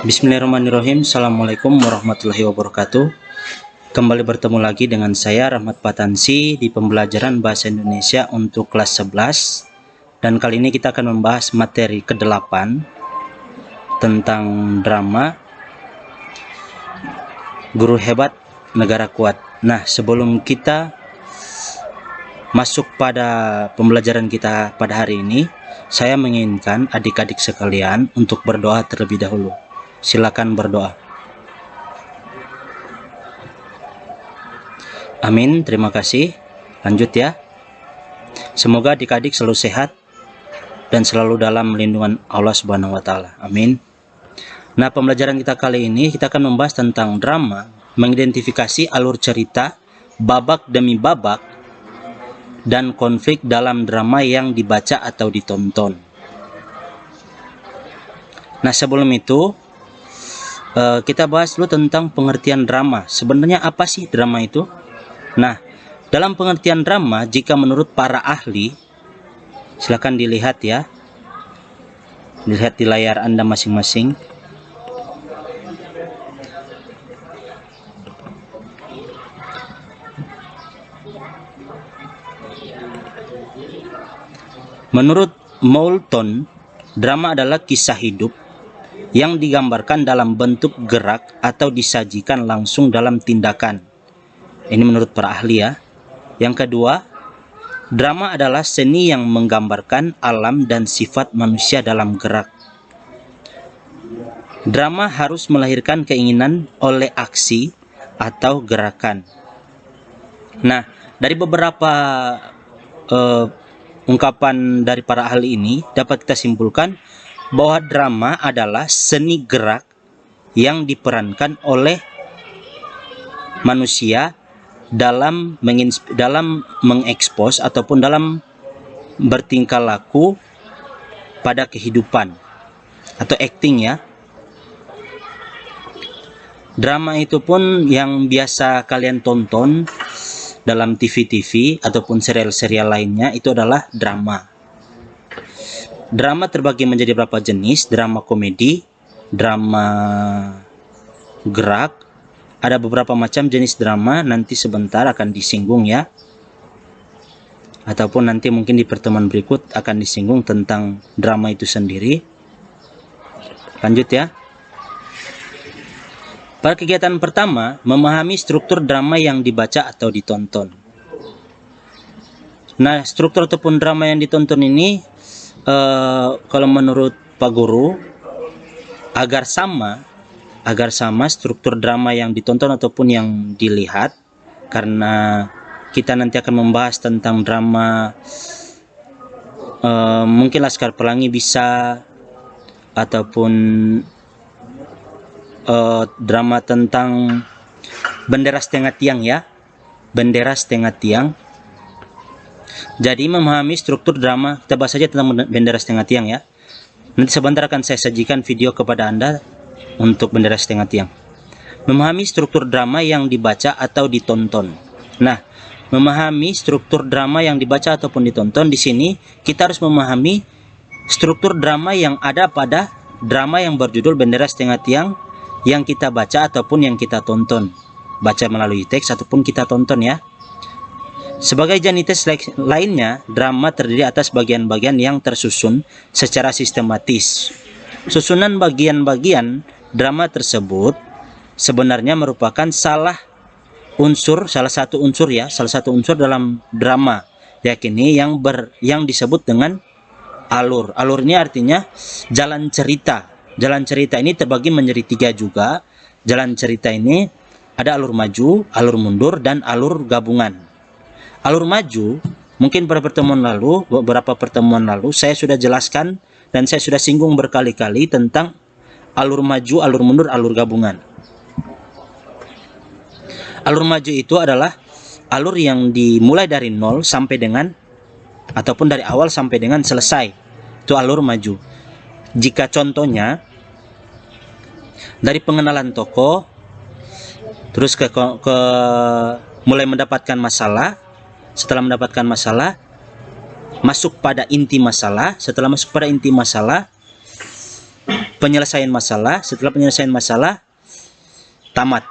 Bismillahirrahmanirrahim. Assalamualaikum warahmatullahi wabarakatuh. Kembali bertemu lagi dengan saya Rahmat Patansi di pembelajaran Bahasa Indonesia untuk kelas 11. Dan kali ini kita akan membahas materi ke-8 tentang drama Guru Hebat Negara Kuat. Nah, sebelum kita masuk pada pembelajaran kita pada hari ini, saya menginginkan adik-adik sekalian untuk berdoa terlebih dahulu. Silakan berdoa. Amin, terima kasih. Lanjut ya. Semoga adik-adik selalu sehat dan selalu dalam lindungan Allah Subhanahu wa taala. Amin. Nah, pembelajaran kita kali ini kita akan membahas tentang drama, mengidentifikasi alur cerita, babak demi babak, dan konflik dalam drama yang dibaca atau ditonton. Nah, sebelum itu kita bahas dulu tentang pengertian drama. Sebenarnya apa sih drama itu? Nah, dalam pengertian drama, jika menurut para ahli, silakan dilihat ya. Dilihat di layar Anda masing-masing. Menurut Moulton, drama adalah kisah hidup yang digambarkan dalam bentuk gerak atau disajikan langsung dalam tindakan. Ini menurut para ahli ya. Yang kedua, drama adalah seni yang menggambarkan alam dan sifat manusia dalam gerak. Drama harus melahirkan keinginan oleh aksi atau gerakan. Nah, dari beberapa ungkapan dari para ahli ini dapat kita simpulkan bahwa drama adalah seni gerak yang diperankan oleh manusia dalam mengekspos ataupun dalam bertingkah laku pada kehidupan atau acting ya. Drama itu pun yang biasa kalian tonton dalam TV-TV ataupun serial-serial lainnya itu adalah drama. Drama terbagi menjadi beberapa jenis: drama komedi, drama gerak. Ada beberapa macam jenis drama, nanti sebentar akan disinggung ya. Ataupun nanti mungkin di pertemuan berikut akan disinggung tentang drama itu sendiri. Lanjut ya. Pada kegiatan pertama, memahami struktur drama yang dibaca atau ditonton. Nah, struktur ataupun drama yang ditonton ini kalau menurut Pak Guru, agar sama struktur drama yang ditonton ataupun yang dilihat, karena kita nanti akan membahas tentang drama mungkin Laskar Pelangi bisa, ataupun drama tentang Bendera Setengah Tiang ya, Bendera Setengah Tiang. Jadi memahami struktur drama, kita bahas saja tentang Bendera Setengah Tiang ya. Nanti sebentar akan saya sajikan video kepada Anda untuk Bendera Setengah Tiang. Memahami struktur drama yang dibaca atau ditonton. Nah, memahami struktur drama yang dibaca ataupun ditonton, di sini kita harus memahami struktur drama yang ada pada drama yang berjudul Bendera Setengah Tiang yang kita baca ataupun yang kita tonton. Baca melalui teks ataupun kita tonton ya. Sebagai jenis lainnya, drama terdiri atas bagian-bagian yang tersusun secara sistematis. Susunan bagian-bagian drama tersebut sebenarnya merupakan salah satu unsur dalam drama, yakni yang disebut dengan alur. Alur ini artinya jalan cerita. Jalan cerita ini terbagi menjadi 3 juga. Jalan cerita ini ada alur maju, alur mundur, dan alur gabungan. Alur maju, mungkin beberapa pertemuan lalu saya sudah jelaskan dan saya sudah singgung berkali-kali tentang alur maju, alur mundur, alur gabungan. Alur maju itu adalah alur yang dimulai dari 0 sampai dengan, ataupun dari awal sampai dengan selesai. Itu alur maju. Jika contohnya dari pengenalan tokoh, terus ke mulai mendapatkan masalah. Setelah mendapatkan masalah, masuk pada inti masalah. Setelah masuk pada inti masalah, penyelesaian masalah, setelah penyelesaian masalah tamat.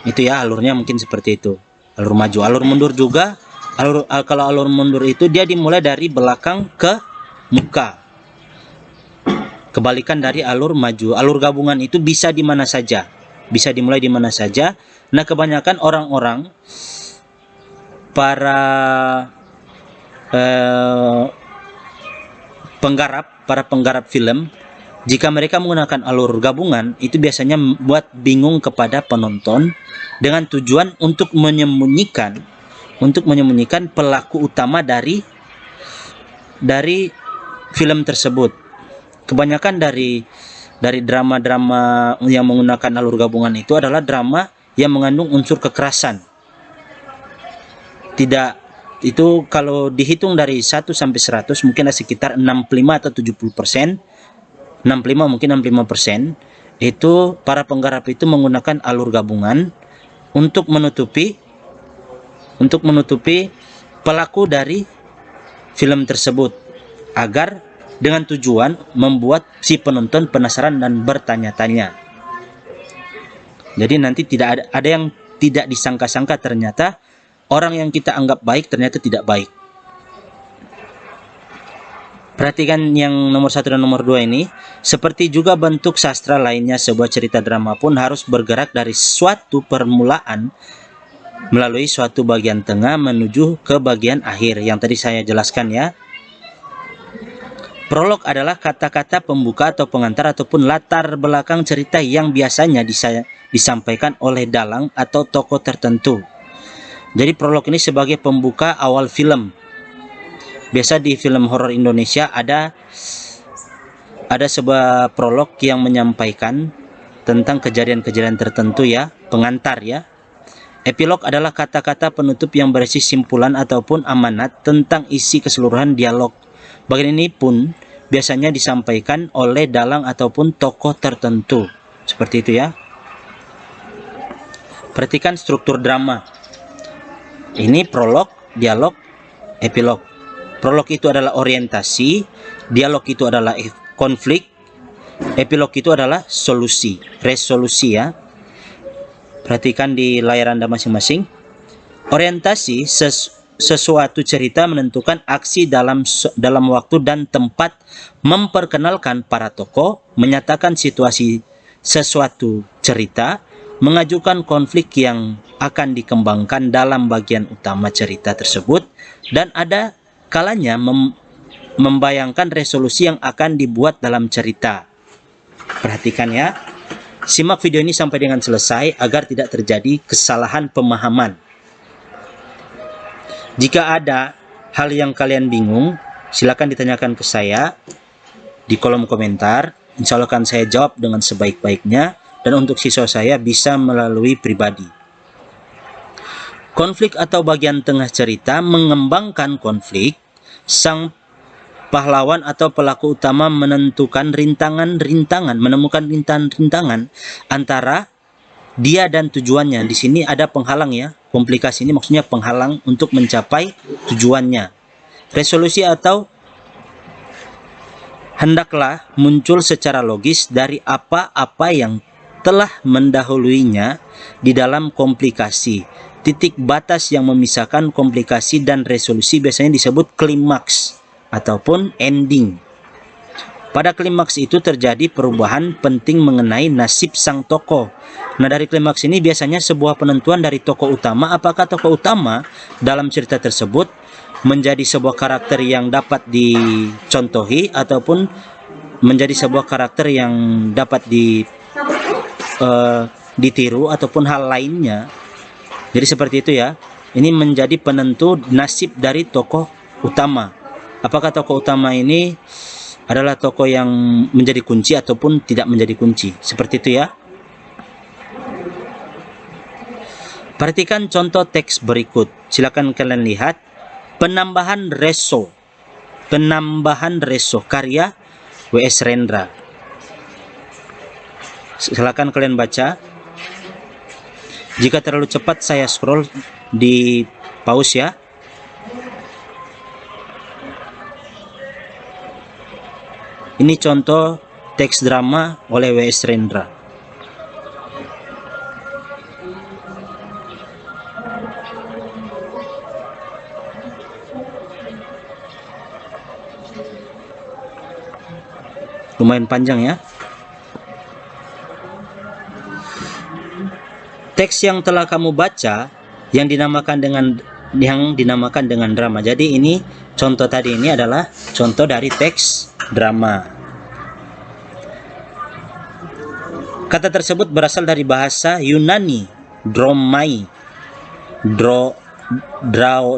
Itu ya alurnya mungkin seperti itu. Alur maju, alur mundur juga. Kalau alur mundur itu dia dimulai dari belakang ke muka. Kebalikan dari alur maju. Alur gabungan itu bisa di mana saja. Bisa dimulai di mana saja. Nah, kebanyakan orang-orang para para penggarap film, jika mereka menggunakan alur gabungan, itu biasanya membuat bingung kepada penonton dengan tujuan untuk menyembunyikan pelaku utama dari film tersebut. Kebanyakan dari drama-drama yang menggunakan alur gabungan itu adalah drama yang mengandung unsur kekerasan. Itu kalau dihitung dari 1 sampai 100 mungkin ada sekitar 65 atau 70%. 65 mungkin 65%. Itu para penggarap itu menggunakan alur gabungan untuk menutupi pelaku dari film tersebut, agar dengan tujuan membuat si penonton penasaran dan bertanya-tanya. Jadi nanti tidak ada yang tidak disangka-sangka, ternyata orang yang kita anggap baik ternyata tidak baik. Perhatikan yang nomor 1 dan nomor 2 ini. Seperti juga bentuk sastra lainnya, sebuah cerita drama pun harus bergerak dari suatu permulaan melalui suatu bagian tengah menuju ke bagian akhir yang tadi saya jelaskan ya. Prolog adalah kata-kata pembuka atau pengantar ataupun latar belakang cerita yang biasanya disampaikan oleh dalang atau tokoh tertentu. Jadi prolog ini sebagai pembuka awal film. Biasa di film horor Indonesia ada sebuah prolog yang menyampaikan tentang kejadian-kejadian tertentu ya, pengantar ya. Epilog adalah kata-kata penutup yang berisi simpulan ataupun amanat tentang isi keseluruhan dialog. Bagian ini pun biasanya disampaikan oleh dalang ataupun tokoh tertentu. Seperti itu ya. Perhatikan struktur drama. Ini prolog, dialog, epilog. Prolog itu adalah orientasi, dialog itu adalah konflik, epilog itu adalah resolusi ya. Perhatikan di layar Anda masing-masing. Orientasi sesuatu cerita menentukan aksi dalam waktu dan tempat, memperkenalkan para tokoh, menyatakan situasi sesuatu cerita, mengajukan konflik yang akan dikembangkan dalam bagian utama cerita tersebut, dan ada kalanya membayangkan resolusi yang akan dibuat dalam cerita. Perhatikan ya. Simak video ini sampai dengan selesai agar tidak terjadi kesalahan pemahaman. Jika ada hal yang kalian bingung, silakan ditanyakan ke saya di kolom komentar. Insya Allah akan saya jawab dengan sebaik-baiknya, dan untuk siswa saya bisa melalui pribadi. Konflik atau bagian tengah cerita mengembangkan konflik. Sang pahlawan atau pelaku utama menemukan rintangan antara dia dan tujuannya. Di sini ada penghalang ya. Komplikasi ini maksudnya penghalang untuk mencapai tujuannya. Resolusi atau hendaklah muncul secara logis dari apa-apa yang telah mendahuluinya di dalam komplikasi. Titik batas yang memisahkan komplikasi dan resolusi biasanya disebut klimaks ataupun ending. Pada klimaks itu terjadi perubahan penting mengenai nasib sang tokoh. Nah, dari klimaks ini biasanya sebuah penentuan dari tokoh utama, apakah tokoh utama dalam cerita tersebut menjadi sebuah karakter yang dapat dicontohi ataupun menjadi sebuah karakter yang dapat ditiru ataupun hal lainnya. Jadi seperti itu ya. Ini menjadi penentu nasib dari tokoh utama. Apakah tokoh utama ini adalah tokoh yang menjadi kunci ataupun tidak menjadi kunci. Seperti itu ya. Perhatikan contoh teks berikut. Silakan kalian lihat. Penambahan reso karya W.S. Rendra. Silakan kalian baca. Jika terlalu cepat saya scroll di pause ya. Ini contoh teks drama oleh W.S. Rendra. Lumayan panjang ya. Teks yang telah kamu baca yang dinamakan dengan drama. Jadi ini contoh tadi ini adalah contoh dari teks drama. Kata tersebut berasal dari bahasa Yunani dromai,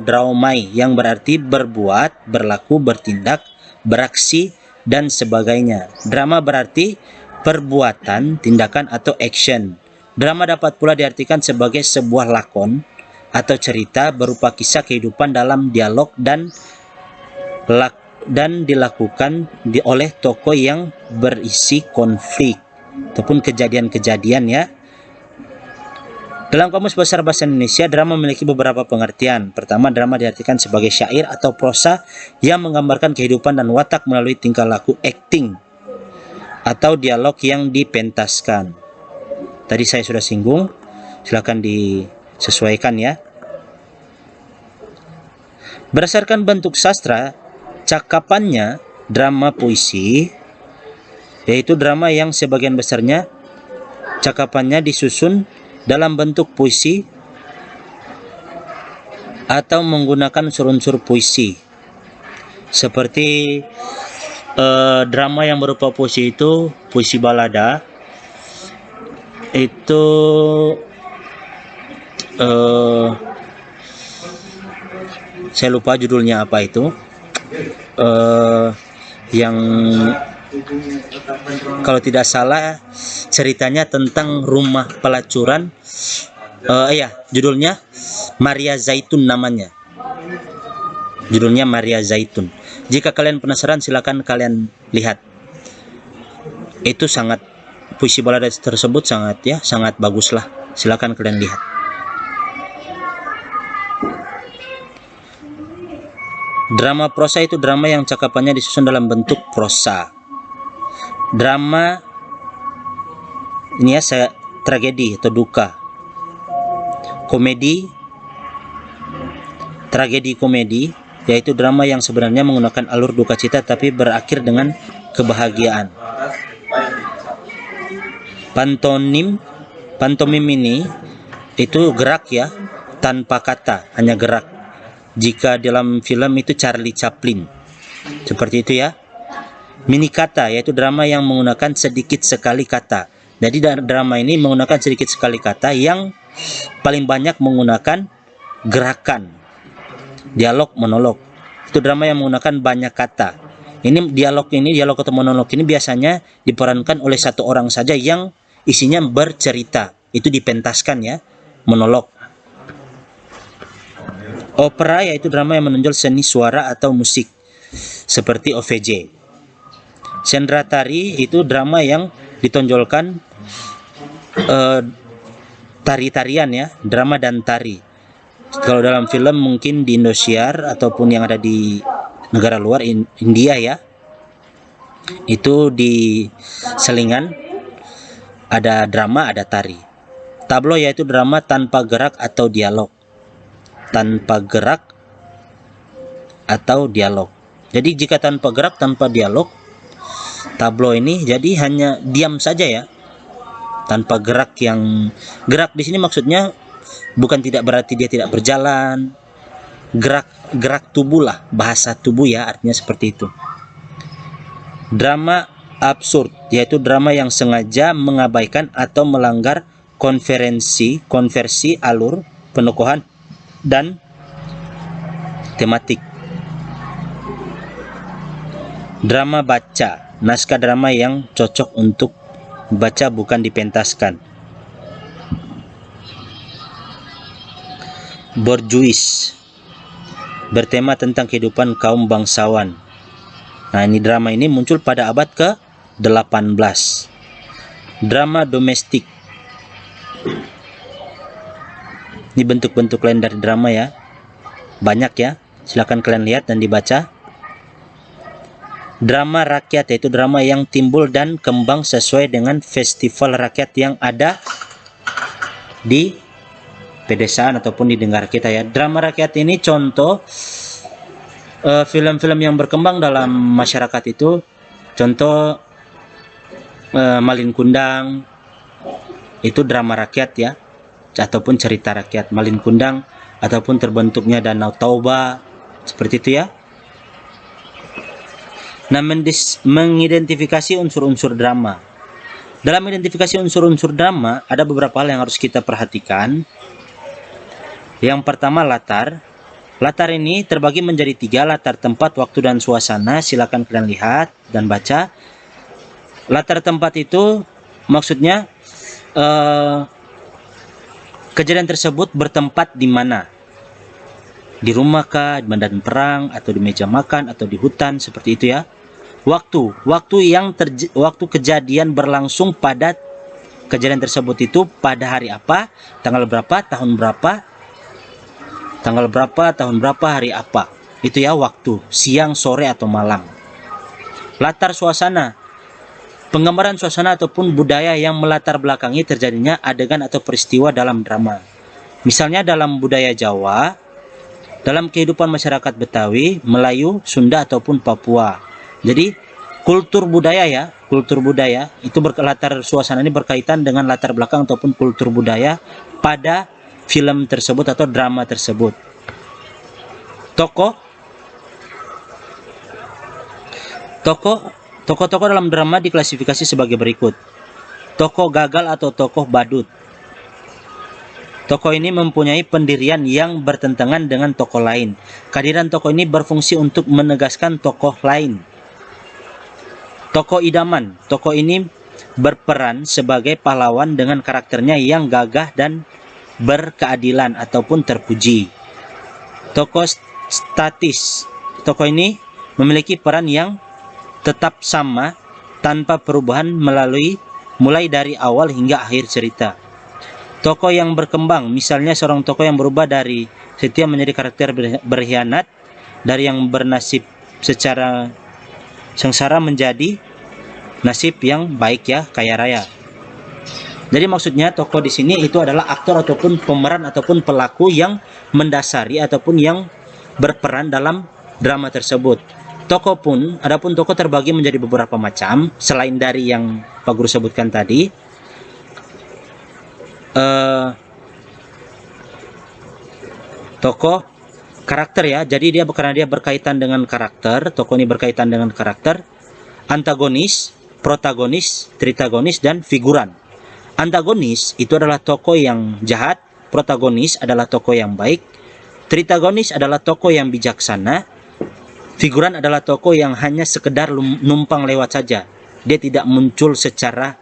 draumai, yang berarti berbuat, berlaku, bertindak, beraksi, dan sebagainya. Drama berarti perbuatan, tindakan, atau action. Drama dapat pula diartikan sebagai sebuah lakon atau cerita berupa kisah kehidupan dalam dialog dan dilakukan oleh tokoh yang berisi konflik ataupun kejadian-kejadian ya. Dalam Kamus Besar Bahasa Indonesia, drama memiliki beberapa pengertian. Pertama, drama diartikan sebagai syair atau prosa yang menggambarkan kehidupan dan watak melalui tingkah laku acting atau dialog yang dipentaskan. Tadi saya sudah singgung, silakan disesuaikan ya. Berdasarkan bentuk sastra, cakapannya drama puisi, yaitu drama yang sebagian besarnya cakapannya disusun dalam bentuk puisi atau menggunakan unsur-unsur puisi. Seperti drama yang berupa puisi itu, puisi balada, itu saya lupa judulnya apa itu, yang kalau tidak salah ceritanya tentang rumah pelacuran. Judulnya Maria Zaitun namanya. Judulnya Maria Zaitun. Jika kalian penasaran silakan kalian lihat. Itu puisi balada tersebut sangat bagus lah. Silakan kalian lihat. Drama prosa itu drama yang cakapannya disusun dalam bentuk prosa. Drama ini tragedi atau duka. Tragedi komedi yaitu drama yang sebenarnya menggunakan alur duka cita tapi berakhir dengan kebahagiaan. Pantomim ini itu gerak ya, tanpa kata, hanya gerak. Jika dalam film itu Charlie Chaplin, seperti itu ya. Mini kata yaitu drama yang menggunakan sedikit sekali kata. Jadi drama ini menggunakan sedikit sekali kata yang paling banyak menggunakan gerakan. Dialog, monolog. Itu drama yang menggunakan banyak kata. Dialog atau monolog ini biasanya diperankan oleh satu orang saja yang isinya bercerita. Itu dipentaskan ya, monolog. Opera yaitu drama yang menonjol seni suara atau musik seperti OVJ. Sendra tari itu drama yang ditonjolkan tari-tarian ya, drama dan tari. Kalau dalam film mungkin di Indosiar ataupun yang ada di negara luar India ya, itu di selingan ada drama, ada tari. Tablo yaitu drama tanpa gerak atau dialog. Tanpa gerak atau dialog. Jadi jika tanpa gerak, tanpa dialog, tablo ini jadi hanya diam saja ya, tanpa gerak. Yang gerak di sini maksudnya bukan tidak berarti dia tidak berjalan, gerak tubuh lah, bahasa tubuh ya, artinya seperti itu. Drama absurd yaitu drama yang sengaja mengabaikan atau melanggar konversi alur penokohan dan tematik. Drama baca, naskah drama yang cocok untuk baca bukan dipentaskan. Borjuis, bertema tentang kehidupan kaum bangsawan. Nah, ini drama ini muncul pada abad ke-18. Drama domestik. Ini bentuk-bentuk lain dari drama ya. Banyak ya. Silakan kalian lihat dan dibaca. drama rakyat, yaitu drama yang timbul dan kembang sesuai dengan festival rakyat yang ada di pedesaan ataupun di negara kita ya. Drama rakyat ini contoh film-film yang berkembang dalam masyarakat itu, contoh Malin Kundang itu drama rakyat ya, ataupun cerita rakyat. Malin Kundang ataupun terbentuknya Danau Toba, seperti itu ya. Nah, mengidentifikasi unsur-unsur drama. Dalam identifikasi unsur-unsur drama, ada beberapa hal yang harus kita perhatikan. Yang pertama, latar. Latar ini terbagi menjadi 3, latar tempat, waktu, dan suasana. Silakan kalian lihat dan baca. Latar tempat itu maksudnya kejadian tersebut bertempat di mana? Di rumah kah, di medan perang, atau di meja makan, atau di hutan, seperti itu ya. Waktu kejadian berlangsung pada kejadian tersebut itu pada hari apa, tanggal berapa, tahun berapa, hari apa. Itu ya waktu, siang, sore, atau malam. Latar suasana. Penggambaran suasana ataupun budaya yang melatar belakangi terjadinya adegan atau peristiwa dalam drama. Misalnya dalam budaya Jawa, dalam kehidupan masyarakat Betawi, Melayu, Sunda, ataupun Papua. Jadi kultur budaya ya, itu latar suasana ini berkaitan dengan latar belakang ataupun kultur budaya pada film tersebut atau drama tersebut. Tokoh dalam drama diklasifikasi sebagai berikut. Tokoh gagal atau tokoh badut. Tokoh ini mempunyai pendirian yang bertentangan dengan tokoh lain. Kehadiran tokoh ini berfungsi untuk menegaskan tokoh lain. Tokoh idaman. Tokoh ini berperan sebagai pahlawan dengan karakternya yang gagah dan berkeadilan ataupun terpuji. Tokoh statis. Tokoh ini memiliki peran yang tetap sama tanpa perubahan mulai dari awal hingga akhir cerita. Tokoh yang berkembang, misalnya seorang tokoh yang berubah dari setia menjadi karakter berkhianat, dari yang bernasib secara sengsara menjadi nasib yang baik ya, kaya raya. Jadi maksudnya tokoh di sini itu adalah aktor ataupun pemeran ataupun pelaku yang mendasari ataupun yang berperan dalam drama tersebut. Adapun tokoh terbagi menjadi beberapa macam selain dari yang Pak Guru sebutkan tadi. Tokoh karakter ya. Jadi karena dia berkaitan dengan karakter, tokoh ini berkaitan dengan karakter, antagonis, protagonis, tritagonis, dan figuran. Antagonis itu adalah tokoh yang jahat, protagonis adalah tokoh yang baik, tritagonis adalah tokoh yang bijaksana, figuran adalah tokoh yang hanya sekedar numpang lewat saja. Dia tidak muncul secara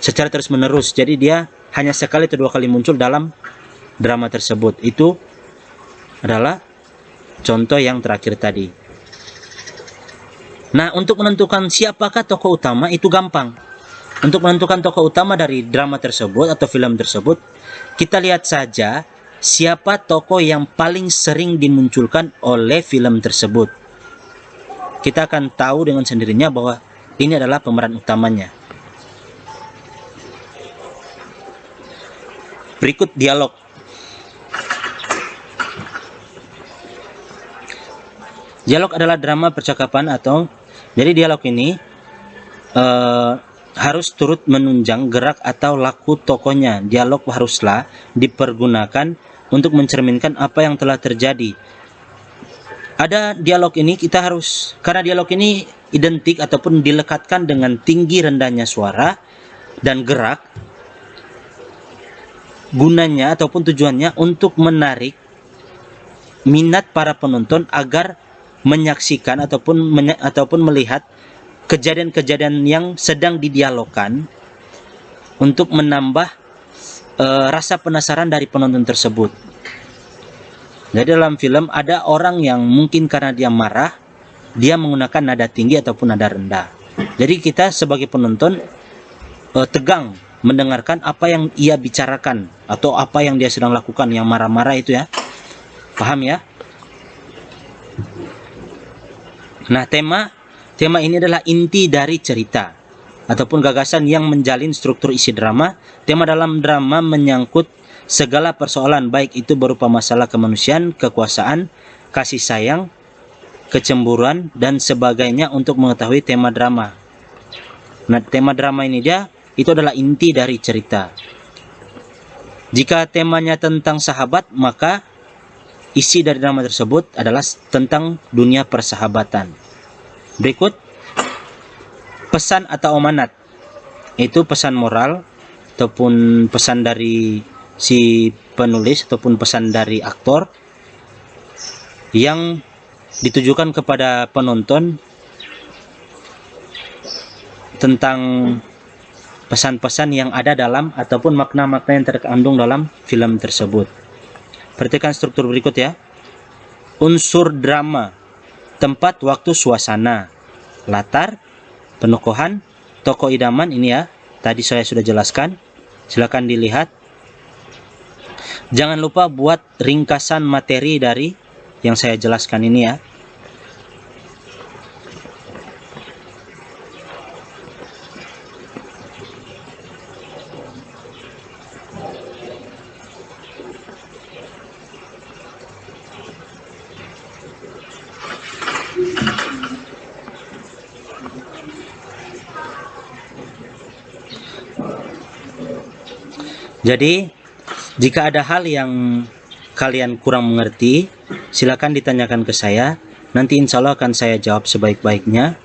secara terus-menerus. Jadi dia hanya sekali atau 2 kali muncul dalam drama tersebut. Itu adalah contoh yang terakhir tadi. Nah, untuk menentukan siapakah tokoh utama itu gampang. Untuk menentukan tokoh utama dari drama tersebut atau film tersebut, kita lihat saja siapa tokoh yang paling sering dimunculkan oleh film tersebut. Kita akan tahu dengan sendirinya bahwa ini adalah pemeran utamanya. Berikut dialog. Dialog adalah drama percakapan atau jadi dialog ini harus turut menunjang gerak atau laku tokohnya. Dialog haruslah dipergunakan untuk mencerminkan apa yang telah terjadi. Ada dialog ini karena dialog ini identik ataupun dilekatkan dengan tinggi rendahnya suara dan gerak, gunanya ataupun tujuannya untuk menarik minat para penonton agar menyaksikan ataupun melihat kejadian-kejadian yang sedang didialogkan untuk menambah rasa penasaran dari penonton tersebut. Jadi dalam film ada orang yang mungkin karena dia marah, dia menggunakan nada tinggi ataupun nada rendah. Jadi kita sebagai penonton tegang mendengarkan apa yang ia bicarakan atau apa yang dia sedang lakukan, yang marah-marah itu ya. Paham ya? Nah, tema ini adalah inti dari cerita ataupun gagasan yang menjalin struktur isi drama. Tema dalam drama menyangkut segala persoalan, baik itu berupa masalah kemanusiaan, kekuasaan, kasih sayang, kecemburuan, dan sebagainya. Untuk mengetahui tema drama, nah, tema drama ini itu adalah inti dari cerita. Jika temanya tentang sahabat, maka isi dari drama tersebut adalah tentang dunia persahabatan. Berikut pesan atau amanat, itu pesan moral ataupun pesan dari si penulis ataupun pesan dari aktor yang ditujukan kepada penonton tentang pesan-pesan yang ada dalam ataupun makna-makna yang terkandung dalam film tersebut. Perhatikan struktur berikut ya. Unsur drama: tempat, waktu, suasana, latar, penokohan, tokoh idaman. Ini ya, tadi saya sudah jelaskan. Silakan dilihat. Jangan lupa buat ringkasan materi dari yang saya jelaskan ini ya. Jadi, jika ada hal yang kalian kurang mengerti, silakan ditanyakan ke saya. Nanti insya Allah akan saya jawab sebaik-baiknya.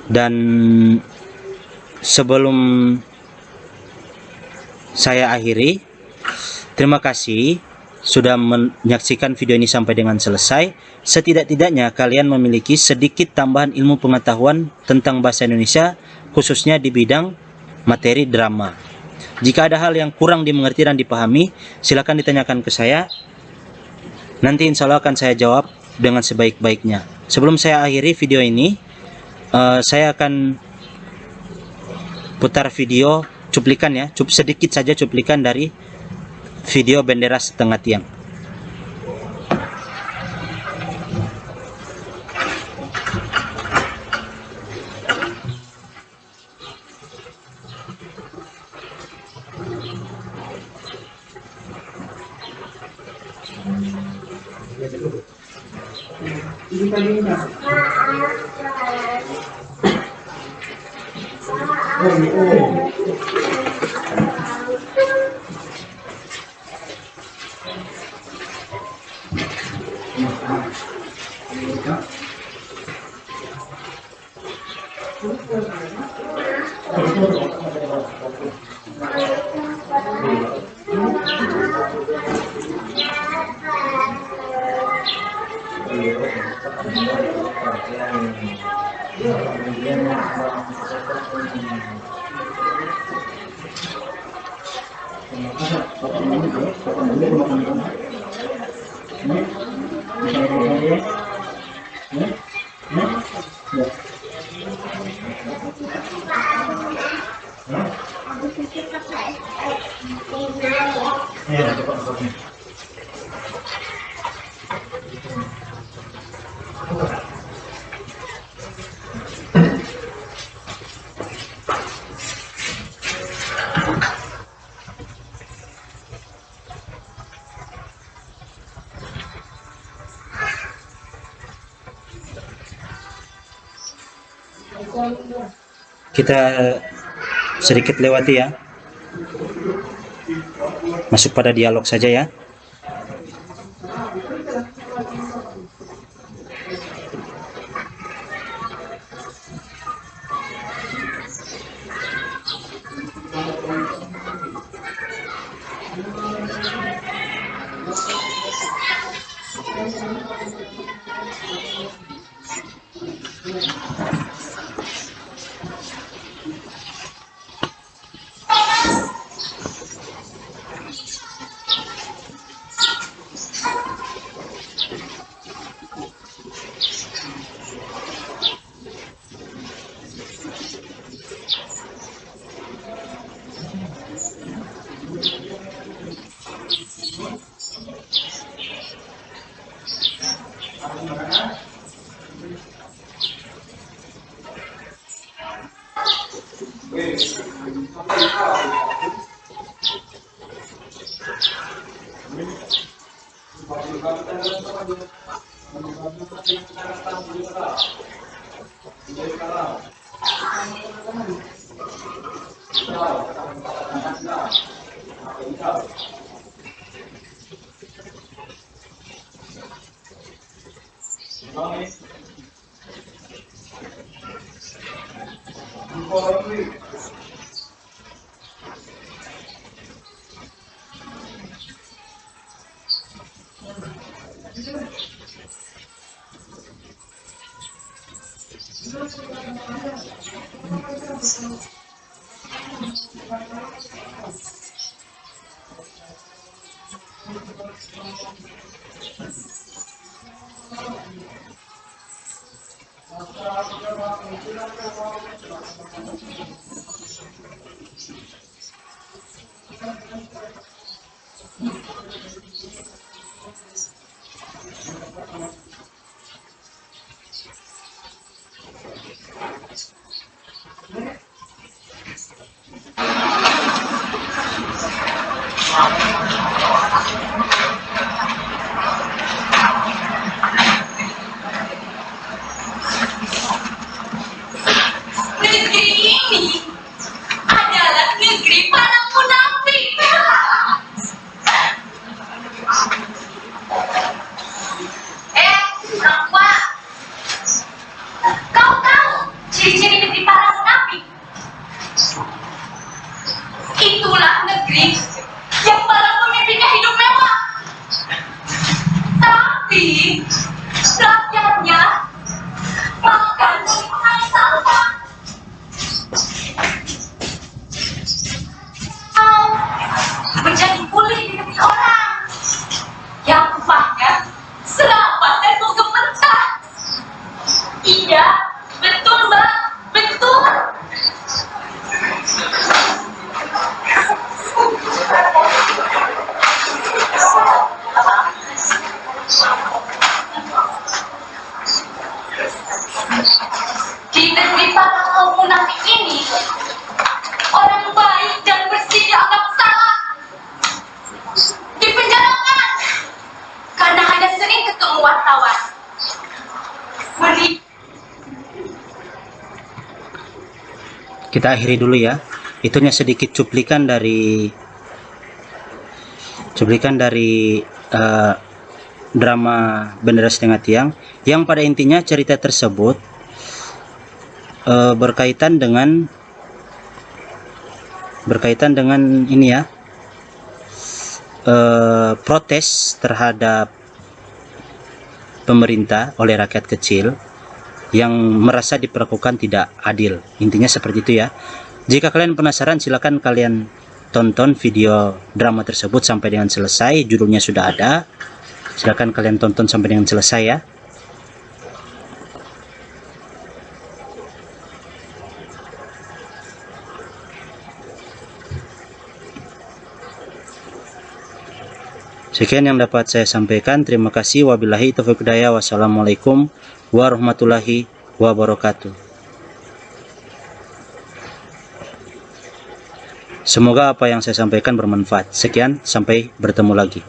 Dan sebelum saya akhiri, terima kasih sudah menyaksikan video ini sampai dengan selesai. Setidak-tidaknya kalian memiliki sedikit tambahan ilmu pengetahuan tentang bahasa Indonesia, khususnya di bidang materi drama. Jika ada hal yang kurang dimengerti dan dipahami, silakan ditanyakan ke saya. Nanti insya Allah akan saya jawab dengan sebaik-baiknya. Sebelum saya akhiri video ini, saya akan putar video cuplikan ya, sedikit saja cuplikan dari video Bendera Setengah Tiang. Kita sedikit lewati ya, masuk pada dialog saja ya. Negeri ini adalah negeri para munafik. Orang tua, kau tahu ciri-ciri negeri para munafik? Itulah negeri yang para pemimpinnya hidup mewah, tapi rakyatnya makan dari mengenai sampah. Kau menjadi kulit di negeri orang yang upahnya serapat dan mau gemetar. Iya, betul mbak, betul. Di negeri para kaum munafik ini, orang baik dan bersih dianggap salah, dipenjarakan karena hanya sering ketemu wartawan. Kita akhiri dulu ya. Itunya sedikit cuplikan dari drama Bendera Setengah Tiang, yang pada intinya cerita tersebut berkaitan dengan ini ya, protes terhadap pemerintah oleh rakyat kecil yang merasa diperlakukan tidak adil. Intinya seperti itu ya. Jika kalian penasaran, silakan kalian tonton video drama tersebut sampai dengan selesai. Judulnya sudah ada, silakan kalian tonton sampai dengan selesai ya. Sekian yang dapat saya sampaikan. Terima kasih. Wabillahi taufiq hidayah. Wassalamualaikum warahmatullahi wabarakatuh. Semoga apa yang saya sampaikan bermanfaat. Sekian, sampai bertemu lagi.